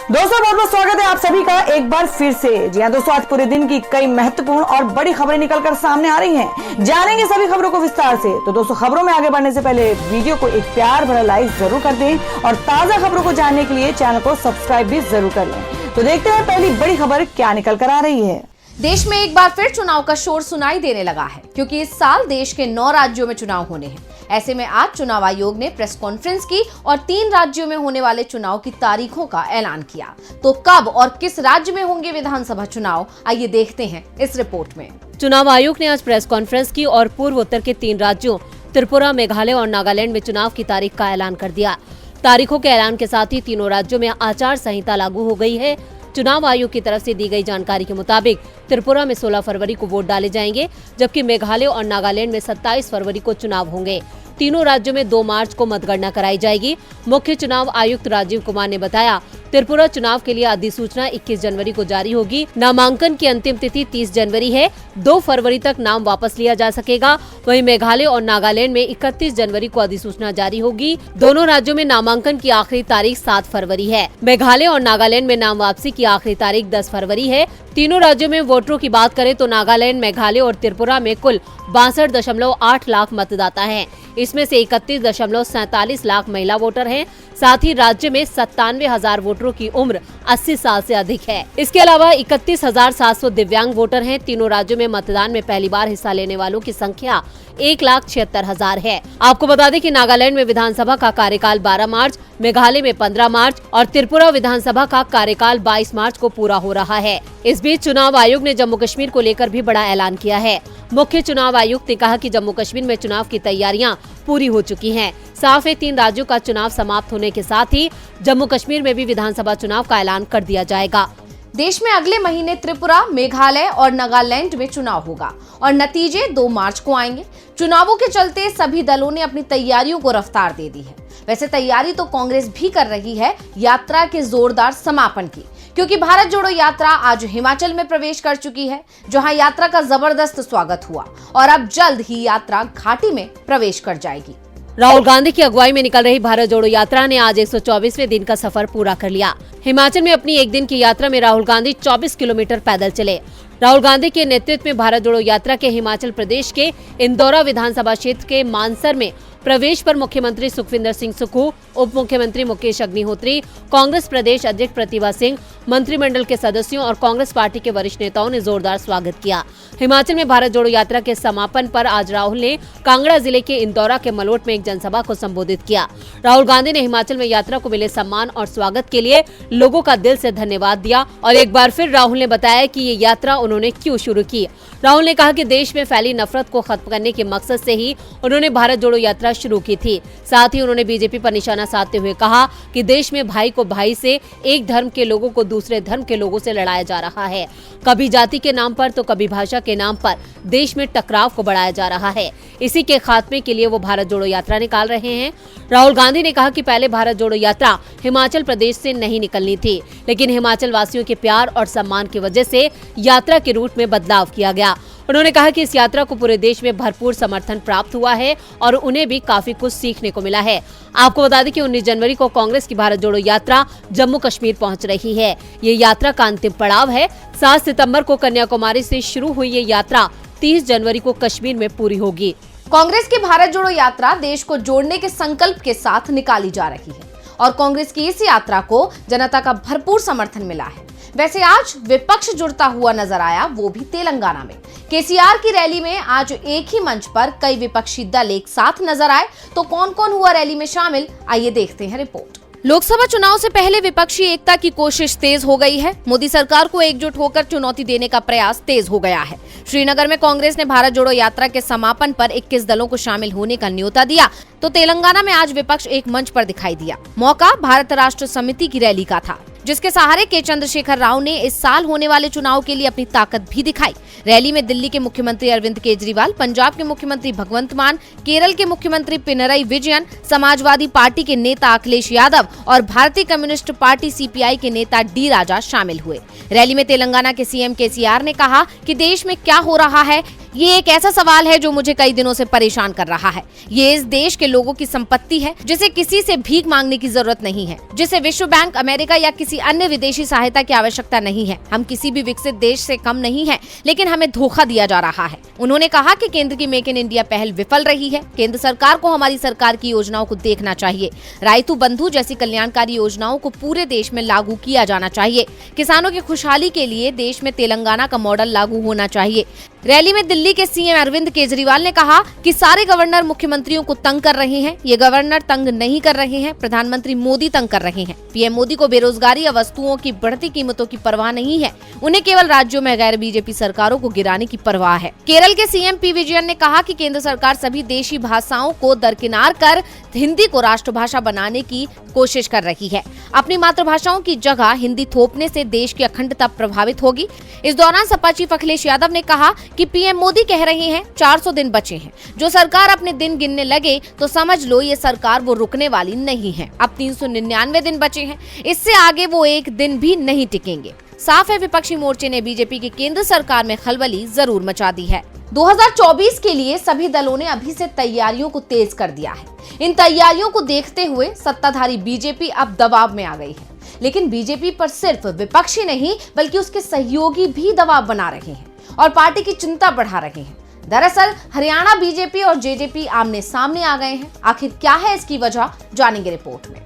दोस्तों बहुत बहुत स्वागत है आप सभी का एक बार फिर से। जी हाँ दोस्तों, आज पूरे दिन की कई महत्वपूर्ण और बड़ी खबरें निकलकर सामने आ रही हैं। जानेंगे सभी खबरों को विस्तार से। तो दोस्तों, खबरों में आगे बढ़ने से पहले वीडियो को एक प्यार भरा लाइक जरूर कर दें और ताजा खबरों को जानने के लिए चैनल को सब्सक्राइब भी जरूर कर लें। तो देखते हैं पहली बड़ी खबर क्या निकल कर आ रही है। देश में एक बार फिर चुनाव का शोर सुनाई देने लगा है, क्योंकि इस साल देश के 9 राज्यों में चुनाव होने हैं। ऐसे में आज चुनाव आयोग ने प्रेस कॉन्फ्रेंस की और 3 राज्यों में होने वाले चुनाव की तारीखों का ऐलान किया। तो कब और किस राज्य में होंगे विधानसभा चुनाव, आइए देखते हैं इस रिपोर्ट में। चुनाव आयोग ने आज प्रेस कॉन्फ्रेंस की और पूर्वोत्तर के 3 राज्यों त्रिपुरा, मेघालय और नागालैंड में चुनाव की तारीख का ऐलान कर दिया। तारीखों के ऐलान के साथ ही तीनों राज्यों में आचार संहिता लागू हो गई है। चुनाव आयोग की तरफ से दी गई जानकारी के मुताबिक त्रिपुरा में 16 फरवरी को वोट डाले जाएंगे, जबकि मेघालय और नागालैंड में 27 फरवरी को चुनाव होंगे। तीनों राज्यों में 2 मार्च को मतगणना कराई जाएगी। मुख्य चुनाव आयुक्त राजीव कुमार ने बताया, त्रिपुरा चुनाव के लिए अधिसूचना 21 जनवरी को जारी होगी। नामांकन की अंतिम तिथि 30 जनवरी है। 2 फरवरी तक नाम वापस लिया जा सकेगा। वहीं मेघालय और नागालैंड में 31 जनवरी को अधिसूचना जारी होगी। दोनों राज्यों में नामांकन की आखिरी तारीख 7 फरवरी है। मेघालय और नागालैंड में नाम वापसी की आखिरी तारीख 10 फरवरी है। तीनों राज्यों में वोटरों की बात करें तो नागालैंड, मेघालय और त्रिपुरा में कुल 62.8 लाख मतदाता हैं। इसमें से 31.47 लाख महिला वोटर हैं। साथ ही राज्य में 97,000 वोटरों की उम्र 80 साल से अधिक है। इसके अलावा 31,700 दिव्यांग वोटर हैं। तीनों राज्यों में मतदान में पहली बार हिस्सा लेने वालों की संख्या 1,76,000 है। आपको बता दें कि नागालैंड में विधानसभा का कार्यकाल 12 मार्च, मेघालय में 15 मार्च और त्रिपुरा विधानसभा का कार्यकाल 22 मार्च को पूरा हो रहा है। इस बीच चुनाव आयोग ने जम्मू कश्मीर को लेकर भी बड़ा ऐलान किया है। मुख्य चुनाव आयुक्त ने कहा कि जम्मू कश्मीर में चुनाव की तैयारियां पूरी हो चुकी हैं। साफ है, 3 राज्यों का चुनाव समाप्त होने के साथ ही जम्मू कश्मीर में भी विधानसभा चुनाव का ऐलान कर दिया जाएगा। देश में अगले महीने त्रिपुरा, मेघालय और नागालैंड में चुनाव होगा और नतीजे 2 मार्च को आएंगे। चुनावों के चलते सभी दलों ने अपनी तैयारियों को रफ्तार दे दी है। वैसे तैयारी तो कांग्रेस भी कर रही है यात्रा के जोरदार समापन की, क्योंकि भारत जोड़ो यात्रा आज हिमाचल में प्रवेश कर चुकी है, जहां यात्रा का जबरदस्त स्वागत हुआ और अब जल्द ही यात्रा घाटी में प्रवेश कर जाएगी। राहुल गांधी की अगुवाई में निकल रही भारत जोड़ो यात्रा ने आज 124वें दिन का सफर पूरा कर लिया। हिमाचल में अपनी एक दिन की यात्रा में राहुल गांधी 24 किलोमीटर पैदल चले। राहुल गांधी के नेतृत्व में भारत जोड़ो यात्रा के हिमाचल प्रदेश के इंदौरा विधानसभा क्षेत्र के मानसर में प्रवेश पर मुख्यमंत्री सुखविंदर सिंह सुक्खू, उप मुख्यमंत्री मुकेश अग्निहोत्री, कांग्रेस प्रदेश अध्यक्ष प्रतिभा सिंह, मंत्रिमंडल के सदस्यों और कांग्रेस पार्टी के वरिष्ठ नेताओं ने जोरदार स्वागत किया। हिमाचल में भारत जोड़ो यात्रा के समापन पर आज राहुल ने कांगड़ा जिले के इंदौरा के मलोट में एक जनसभा को संबोधित किया। राहुल गांधी ने हिमाचल में यात्रा को मिले सम्मान और स्वागत के लिए लोगों का दिल से धन्यवाद दिया और एक बार फिर राहुल ने बताया कि ये यात्रा उन्होंने क्यों शुरू की। राहुल ने कहा कि देश में फैली नफरत को खत्म करने के मकसद से ही उन्होंने भारत जोड़ो यात्रा शुरू की थी। साथ ही उन्होंने बीजेपी पर निशाना साधते हुए कहा कि देश में भाई को भाई से, एक धर्म के लोगों को दूसरे धर्म के लोगों से लड़ाया जा रहा है। कभी जाति के नाम पर तो कभी भाषा के नाम पर देश में टकराव को बढ़ाया जा रहा है। इसी के खात्मे के लिए वो भारत जोड़ो यात्रा निकाल रहे हैं। राहुल गांधी ने कहा कि पहले भारत जोड़ो यात्रा हिमाचल प्रदेश से नहीं निकलनी थी, लेकिन हिमाचल वासियों के प्यार और सम्मान की वजह से यात्रा के रूट में बदलाव किया गया। उन्होंने कहा कि इस यात्रा को पूरे देश में भरपूर समर्थन प्राप्त हुआ है और उन्हें भी काफी कुछ सीखने को मिला है। आपको बता दें कि 19 जनवरी को कांग्रेस की भारत जोड़ो यात्रा जम्मू कश्मीर पहुंच रही है। ये यात्रा का अंतिम पड़ाव है। 7 सितंबर को कन्याकुमारी से शुरू हुई ये यात्रा 30 जनवरी को कश्मीर में पूरी होगी। कांग्रेस की भारत जोड़ो यात्रा देश को जोड़ने के संकल्प के साथ निकाली जा रही है और कांग्रेस की इस यात्रा को जनता का भरपूर समर्थन मिला है। वैसे आज विपक्ष जुड़ता हुआ नजर आया, वो भी तेलंगाना में। केसीआर की रैली में आज एक ही मंच पर कई विपक्षी दल एक साथ नजर आए। तो कौन कौन हुआ रैली में शामिल, आइए देखते हैं रिपोर्ट। लोकसभा चुनाव से पहले विपक्षी एकता की कोशिश तेज हो गई है। मोदी सरकार को एकजुट होकर चुनौती देने का प्रयास तेज हो गया है। श्रीनगर में कांग्रेस ने भारत जोड़ो यात्रा के समापन पर 21 दलों को शामिल होने का न्योता दिया, तो तेलंगाना में आज विपक्ष एक मंच पर दिखाई दिया। मौका भारत राष्ट्र समिति की रैली का था, जिसके सहारे के चंद्रशेखर राव ने इस साल होने वाले चुनाव के लिए अपनी ताकत भी दिखाई। रैली में दिल्ली के मुख्यमंत्री अरविंद केजरीवाल, पंजाब के मुख्यमंत्री भगवंत मान, केरल के मुख्यमंत्री पिनरई विजयन, समाजवादी पार्टी के नेता अखिलेश यादव और भारतीय कम्युनिस्ट पार्टी सीपीआई के नेता डी राजा शामिल हुए। रैली में तेलंगाना के सीएम केसीआर ने कहा कि देश में क्या हो रहा है ये एक ऐसा सवाल है जो मुझे कई दिनों से परेशान कर रहा है। ये इस देश के लोगों की संपत्ति है जिसे किसी से भीख मांगने की जरूरत नहीं है, जिसे विश्व बैंक, अमेरिका या किसी अन्य विदेशी सहायता की आवश्यकता नहीं है। हम किसी भी विकसित देश से कम नहीं हैं, लेकिन हमें धोखा दिया जा रहा है। उन्होंने कहा कि केंद्र की मेक इन इंडिया पहल विफल रही है। केंद्र सरकार को हमारी सरकार की योजनाओं को देखना चाहिए। राइतु बंधु जैसी कल्याणकारी योजनाओं को पूरे देश में लागू किया जाना चाहिए। किसानों की खुशहाली के लिए देश में तेलंगाना का मॉडल लागू होना चाहिए। रैली में दिल्ली के सीएम अरविंद केजरीवाल ने कहा कि सारे गवर्नर मुख्यमंत्रियों को तंग कर रहे हैं। ये गवर्नर तंग नहीं कर रहे हैं, प्रधानमंत्री मोदी तंग कर रहे हैं। पीएम मोदी को बेरोजगारी या वस्तुओं की बढ़ती कीमतों की परवाह नहीं है। उन्हें केवल राज्यों में गैर बीजेपी सरकारों को गिराने की परवाह है। केरल के सीएम पी विजयन ने कहा कि केंद्र सरकार सभी देशी भाषाओं को दरकिनार कर हिंदी को राष्ट्रभाषा बनाने की कोशिश कर रही है। अपनी मातृभाषाओं की जगह हिंदी थोपने से देश की अखंडता प्रभावित होगी। इस दौरान सपा चीफ अखिलेश यादव ने कहा कि पीएम मोदी कह रहे हैं 400 दिन बचे हैं। जो सरकार अपने दिन गिनने लगे तो समझ लो ये सरकार वो रुकने वाली नहीं है। अब 399 दिन बचे हैं, इससे आगे वो एक दिन भी नहीं टिकेंगे। साफ है, विपक्षी मोर्चे ने बीजेपी की केंद्र सरकार में खलबली जरूर मचा दी है। 2024 के लिए सभी दलों ने अभी से तैयारियों को तेज कर दिया है। इन तैयारियों को देखते हुए सत्ताधारी बीजेपी अब दबाव में आ गई है। लेकिन बीजेपी पर सिर्फ विपक्षी नहीं बल्कि उसके सहयोगी भी दबाव बना रहे हैं और पार्टी की चिंता बढ़ा रहे हैं। दरअसल हरियाणा बीजेपी और जेजेपी आमने सामने आ गए हैं। आखिर क्या है इसकी वजह, जानेंगे रिपोर्ट में।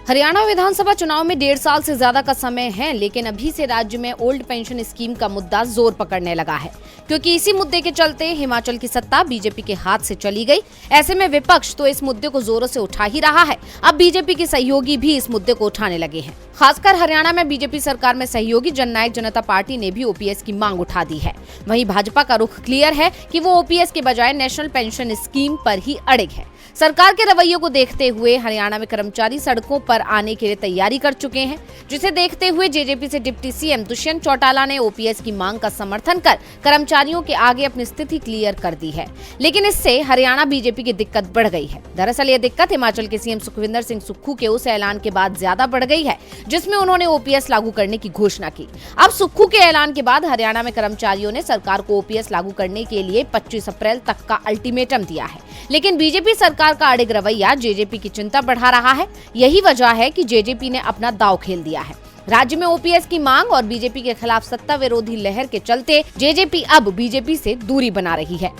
हरियाणा विधानसभा चुनाव में 1.5 साल से ज्यादा का समय है, लेकिन अभी से राज्य में ओल्ड पेंशन स्कीम का मुद्दा जोर पकड़ने लगा है, क्योंकि इसी मुद्दे के चलते हिमाचल की सत्ता बीजेपी के हाथ से चली गई। ऐसे में विपक्ष तो इस मुद्दे को जोरों से उठा ही रहा है। अब बीजेपी के सहयोगी भी इस मुद्दे को उठाने लगे हैं। खासकर हरियाणा में बीजेपी सरकार में सहयोगी जननायक जनता पार्टी ने भी ओपीएस की मांग उठा दी है। वहीं भाजपा का रुख क्लियर है कि वो ओपीएस के बजाय नेशनल पेंशन स्कीम पर ही अड़िग है। सरकार के रवैये को देखते हुए हरियाणा में कर्मचारी सड़कों पर आने के लिए तैयारी कर चुके हैं, जिसे देखते हुए जेजेपी से डिप्टी सीएम दुष्यंत चौटाला ने ओपीएस की मांग का समर्थन कर कर्मचारियों के आगे अपनी स्थिति क्लियर कर दी है। लेकिन इससे हरियाणा बीजेपी की दिक्कत बढ़ गई है। दरअसल ये दिक्कत हिमाचल के सीएम सुखविंदर सिंह सुक्खू के उस ऐलान के बाद ज्यादा बढ़ गई है जिसमें उन्होंने ओपीएस लागू करने की घोषणा की। अब सुक्खू के ऐलान के बाद हरियाणा में कर्मचारियों ने सरकार को ओपीएस लागू करने के लिए 25 अप्रैल तक का अल्टीमेटम दिया है। लेकिन बीजेपी सरकार का अड़िग रवैया जेजेपी की चिंता बढ़ा रहा है। यही वजह है कि जेजेपी ने अपना दांव खेल दिया है। राज्य में ओपीएस की मांग और बीजेपी के खिलाफ सत्ता विरोधी लहर के चलते जेजेपी अब बीजेपी से दूरी बना रही है।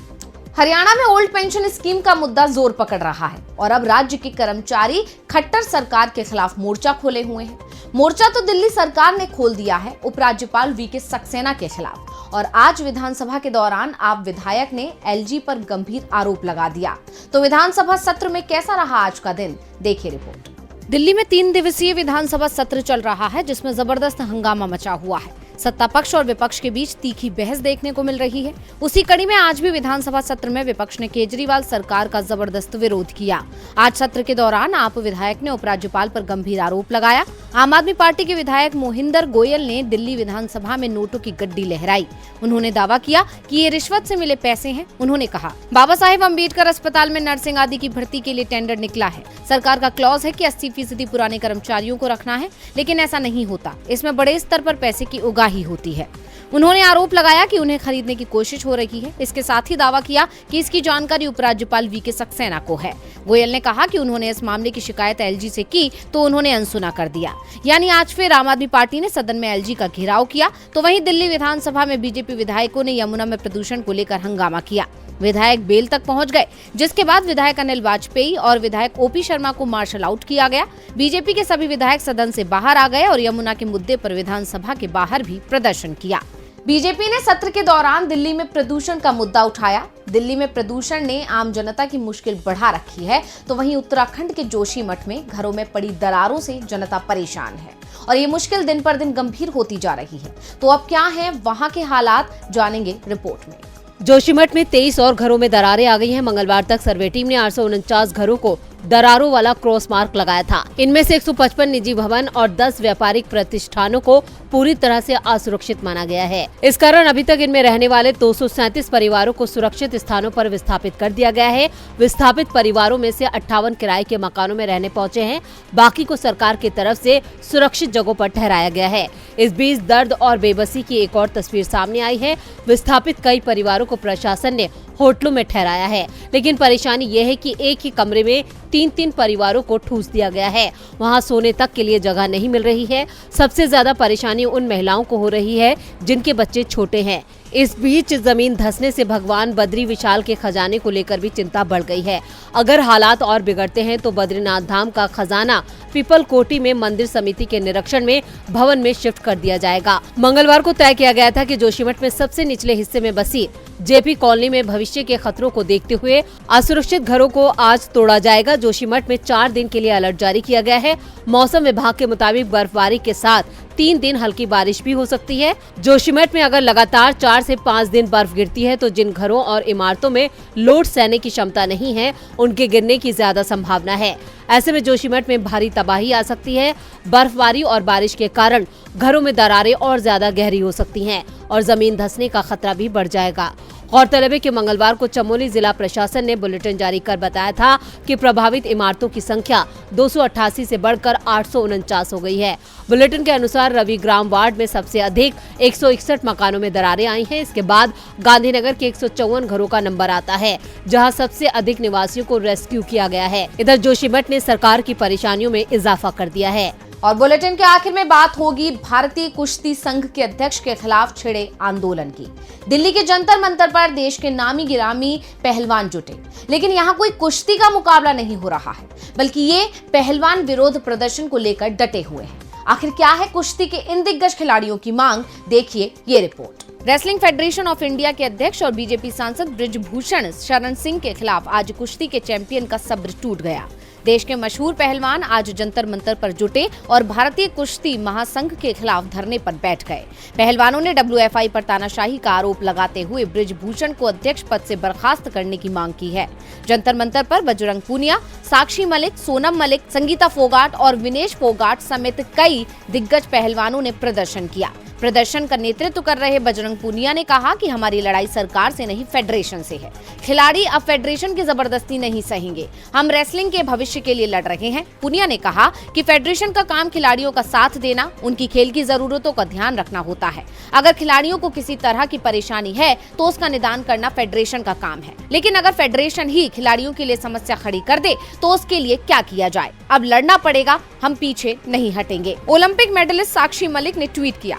हरियाणा में ओल्ड पेंशन स्कीम का मुद्दा जोर पकड़ रहा है और अब राज्य के कर्मचारी खट्टर सरकार के खिलाफ मोर्चा खोले हुए हैं। मोर्चा तो दिल्ली सरकार ने खोल दिया है उपराज्यपाल वीके सक्सेना के खिलाफ। और आज विधानसभा के दौरान आप विधायक ने एलजी पर गंभीर आरोप लगा दिया। तो विधानसभा सत्र में कैसा रहा आज का दिन, देखिए रिपोर्ट। दिल्ली में 3 दिवसीय विधानसभा सत्र चल रहा है, जिसमें जबरदस्त हंगामा मचा हुआ है। सत्ता पक्ष और विपक्ष के बीच तीखी बहस देखने को मिल रही है। उसी कड़ी में आज भी विधानसभा सत्र में विपक्ष ने केजरीवाल सरकार का जबरदस्त विरोध किया। आज सत्र के दौरान आप विधायक ने उपराज्यपाल पर गंभीर आरोप लगाया। आम आदमी पार्टी के विधायक मोहिंदर गोयल ने दिल्ली विधानसभा में नोटों की गड्डी लहराई। उन्होंने दावा किया कि ये रिश्वत से मिले पैसे हैं। उन्होंने कहा, बाबा साहेब अम्बेडकर अस्पताल में नर्सिंग आदि की भर्ती के लिए टेंडर निकला है। सरकार का क्लॉज है कि 80% पुराने कर्मचारियों को रखना है, लेकिन ऐसा नहीं होता। इसमें बड़े स्तर पर पैसे की उगाही होती है। उन्होंने आरोप लगाया कि उन्हें खरीदने की कोशिश हो रही है। इसके साथ ही दावा किया कि इसकी जानकारी उपराज्यपाल वीके सक्सेना को है। गोयल ने कहा कि उन्होंने इस मामले की शिकायत एलजी से की तो उन्होंने अनसुना कर दिया। यानी आज फिर आम आदमी पार्टी ने सदन में एलजी का घेराव किया। तो वहीं दिल्ली विधानसभा में बीजेपी विधायकों ने यमुना में प्रदूषण को लेकर हंगामा किया। विधायक बेल तक पहुंच गए, जिसके बाद विधायक अनिल वाजपेयी और विधायक ओपी शर्मा को मार्शल आउट किया गया। बीजेपी के सभी विधायक सदन से बाहर आ गए और यमुना के मुद्दे पर विधानसभा के बाहर भी प्रदर्शन किया। बीजेपी ने सत्र के दौरान दिल्ली में प्रदूषण का मुद्दा उठाया। दिल्ली में प्रदूषण ने आम जनता की मुश्किल बढ़ा रखी है, तो वहीं उत्तराखंड के जोशीमठ में घरों में पड़ी दरारों से जनता परेशान है और ये मुश्किल दिन पर दिन गंभीर होती जा रही है। तो अब क्या है वहां के हालात, जानेंगे रिपोर्ट में। जोशीमठ में 23 और घरों में दरारें आ गई हैं। मंगलवार तक सर्वे टीम ने 849 घरों को दरारों वाला क्रॉस मार्क लगाया था। इनमें से 155 निजी भवन और 10 व्यापारिक प्रतिष्ठानों को पूरी तरह से असुरक्षित माना गया है। इस कारण अभी तक इनमें रहने वाले 237 परिवारों को सुरक्षित स्थानों पर विस्थापित कर दिया गया है। विस्थापित परिवारों में से 58 किराए के मकानों में रहने पहुंचे हैं। बाकी को सरकार की तरफ से सुरक्षित जगहों पर ठहराया गया है। इस बीच दर्द और बेबसी की एक और तस्वीर सामने आई है। विस्थापित कई परिवारों को प्रशासन ने होटलों में ठहराया है, लेकिन परेशानी ये है कि एक ही कमरे में 3-3 परिवारों को ठूस दिया गया है। वहां सोने तक के लिए जगह नहीं मिल रही है। सबसे ज्यादा परेशानी उन महिलाओं को हो रही है जिनके बच्चे छोटे हैं। इस बीच जमीन धंसने से भगवान बद्री विशाल के खजाने को लेकर भी चिंता बढ़ गई है। अगर हालात और बिगड़ते हैं तो बद्रीनाथ धाम का खजाना पीपल कोटी में मंदिर समिति के निरीक्षण में भवन में शिफ्ट कर दिया जाएगा। मंगलवार को तय किया गया था कि जोशीमठ में सबसे निचले हिस्से में बसी जेपी कॉलोनी में भविष्य के खतरों को देखते हुए असुरक्षित घरों को आज तोड़ा जाएगा। जोशीमठ में 4 दिन के लिए अलर्ट जारी किया गया है। मौसम विभाग के मुताबिक बर्फबारी के साथ 3 दिन हल्की बारिश भी हो सकती है। जोशीमठ में अगर लगातार 4 से 5 दिन बर्फ गिरती है तो जिन घरों और इमारतों में लोड सहने की क्षमता नहीं है, उनके गिरने की ज्यादा संभावना है। ऐसे में जोशीमठ में भारी तबाही आ सकती है। बर्फबारी और बारिश के कारण घरों में दरारें और ज्यादा गहरी हो सकती हैं और जमीन धंसने का खतरा भी बढ़ जाएगा। गौरतलब है कि मंगलवार को चमोली जिला प्रशासन ने बुलेटिन जारी कर बताया था कि प्रभावित इमारतों की संख्या 288 से बढ़कर 849 हो गई है। बुलेटिन के अनुसार रवि ग्राम वार्ड में सबसे अधिक 161 मकानों में दरारें आई हैं। इसके बाद गांधीनगर के 154 घरों का नंबर आता है, जहां सबसे अधिक निवासियों को रेस्क्यू किया गया है। इधर जोशीमठ ने सरकार की परेशानियों में इजाफा कर दिया है। और बुलेटिन के आखिर में बात होगी भारतीय कुश्ती संघ के अध्यक्ष के खिलाफ छिड़े आंदोलन की। दिल्ली के जंतर मंतर पर देश के नामी गिरामी पहलवान जुटे, लेकिन यहाँ कोई कुश्ती का मुकाबला नहीं हो रहा है, बल्कि ये पहलवान विरोध प्रदर्शन को लेकर डटे हुए हैं। आखिर क्या है कुश्ती के इन दिग्गज खिलाड़ियों की मांग, देखिए ये report. Wrestling federation of India के अध्यक्ष और बीजेपी सांसद बृजभूषण शरण सिंह के खिलाफ आज कुश्ती के चैंपियन का सब्र टूट गया। देश के मशहूर पहलवान आज जंतर मंतर पर जुटे और भारतीय कुश्ती महासंघ के खिलाफ धरने पर बैठ गए। पहलवानों ने WFI पर तानाशाही का आरोप लगाते हुए बृजभूषण को अध्यक्ष पद से बर्खास्त करने की मांग की है। जंतर मंतर पर बजरंग पूनिया, साक्षी मलिक, सोनम मलिक, संगीता फोगाट और विनेश फोगाट समेत कई दिग्गज पहलवानों ने प्रदर्शन किया। प्रदर्शन का नेतृत्व कर रहे बजरंग पूनिया ने कहा कि हमारी लड़ाई सरकार से नहीं, फेडरेशन से है। खिलाड़ी अब फेडरेशन की जबरदस्ती नहीं सहेंगे। हम रेसलिंग के भविष्य के लिए लड़ रहे हैं। पूनिया ने कहा कि फेडरेशन का काम खिलाड़ियों का साथ देना, उनकी खेल की जरूरतों का ध्यान रखना होता है। अगर खिलाड़ियों को किसी तरह की परेशानी है तो उसका निदान करना फेडरेशन का काम है, लेकिन अगर फेडरेशन ही खिलाड़ियों के लिए समस्या खड़ी कर दे तो उसके लिए क्या किया जाए। अब लड़ना पड़ेगा, हम पीछे नहीं हटेंगे। ओलंपिक मेडलिस्ट साक्षी मलिक ने ट्वीट किया,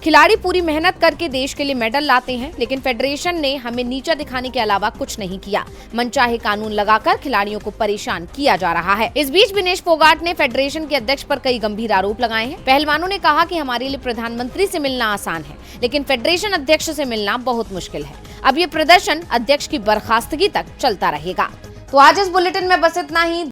खिलाड़ी पूरी मेहनत करके देश के लिए मेडल लाते हैं, लेकिन फेडरेशन ने हमें नीचा दिखाने के अलावा कुछ नहीं किया। मनचाहे कानून लगाकर खिलाड़ियों को परेशान किया जा रहा है। इस बीच विनेश फोगाट ने फेडरेशन के अध्यक्ष पर कई गंभीर आरोप लगाए हैं। पहलवानों ने कहा कि हमारे लिए प्रधानमंत्री से मिलना आसान है, लेकिन फेडरेशन अध्यक्ष से मिलना बहुत मुश्किल है। अब ये प्रदर्शन अध्यक्ष की बर्खास्तगी तक चलता रहेगा। तो आज इस बुलेटिन में बस इतना ही।